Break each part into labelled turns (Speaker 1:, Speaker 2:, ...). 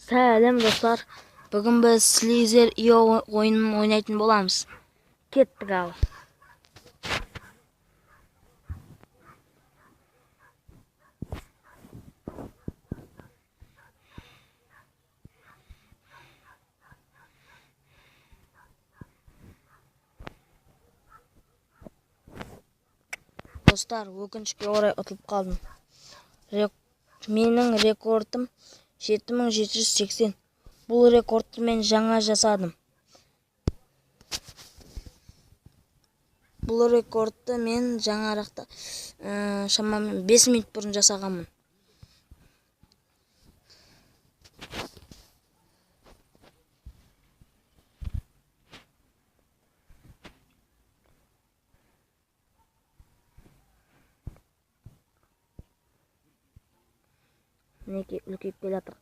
Speaker 1: Сәлем достар. Бүгін біз Slither IO ойынын ойнайтын боламыз. Кеттік ал. Достар, өкінішке орай ұтылып қалдым. Менің рекордым 7780. Бұл рекордты мен жаңа жасадым. Бұл рекордты мен жаңарақта шамамен 5 минут бұрын жасағанмын. Мінекей үлкейіп келе жатыр.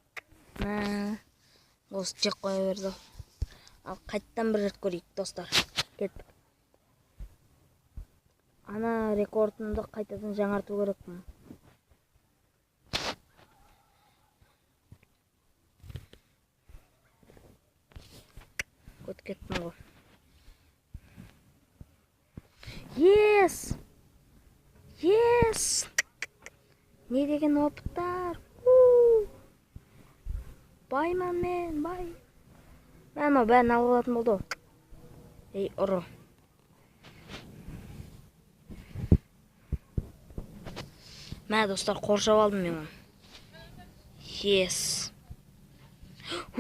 Speaker 1: Осы жек қоя берді. Ал қайттан бір рет көрейік, достар. Кеттік. Ана рекордымды қайтадан жаңарту керекпін. Өтіп кеттім ғой. Yes! Не деген опыттар? Байман мен, бай. Мен о бәрін алып алатын болды. Ей, ұры. Мә, достар, қоршап алдым мен. Yes.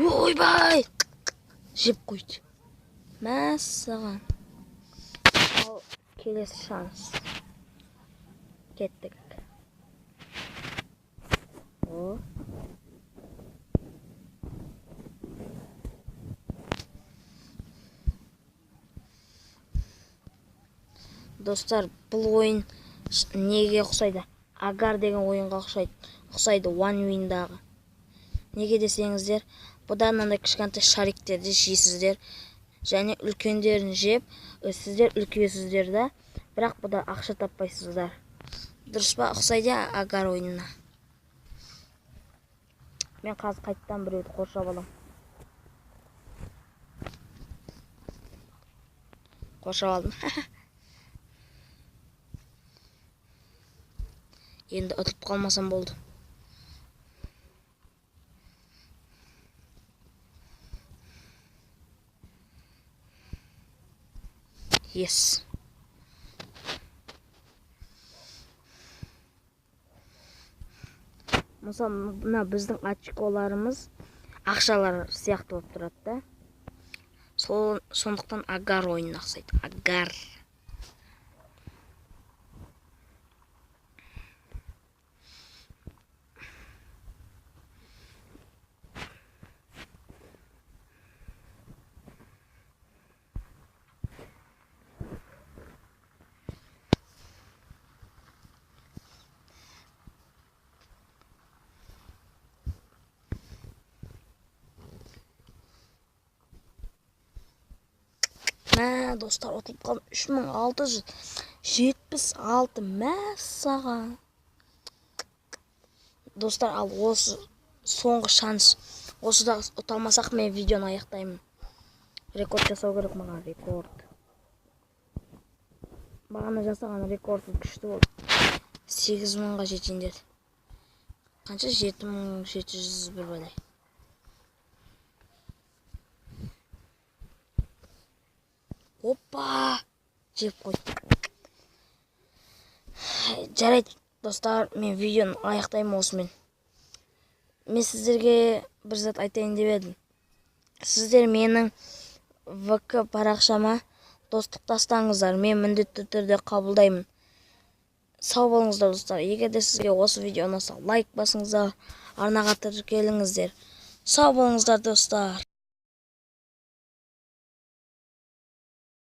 Speaker 1: Ой, бай! Жеп қойды. Мә, саған. Ал, келесі шанс. Кеттік. О. Достар, бұл ойын неге ұқсайды? Агар деген ойынға ұқсайды One Win-дағы. Неге десеңіздер, бұда мынандай кішкентай шариктерді жейсіздер, және үлкендерін жеп, сіздер үлкейесіздер да, бірақ бұда ақша таппайсыздар. Дұрыс па? Ұқсайды Агар ойынына. Мен қазір қайттан біреуді қоршап алам. Қоршап алдым. Енді ұтылып қалмасам болды. Yes. Мысалы, мына біздің очколарымыз ақшалар сияқты болып тұрады да. Сондықтан Агар ойынына ұқсайды. Агар. Мә, достар, ұтылып қалдым. 3676. Мә, саған. Достар, ал осы соңғы шанс. Осыда ұталмасақ, мен видеоны аяқтаймын. Рекорд жасау керек маған, рекорд. Бағана жасаған рекордым күшті болды. 8000-ға жетейін деді. Қанша? 7701 бәлей. Опа! Жеп қойды. Жарайды, достар, мен видеоны аяқтаймын осымен. Мен сіздерге бір зат айтайын деп едім. Сіздер менің ВК парақшама достық тастаңыздар. Мен міндетті түрде қабылдаймын. Сау болыңыздар, достар. Егер де сізге осы видео ұнаса, лайк басыңыздар, арнаға тіркеліңіздер. Сау болыңыздар, достар.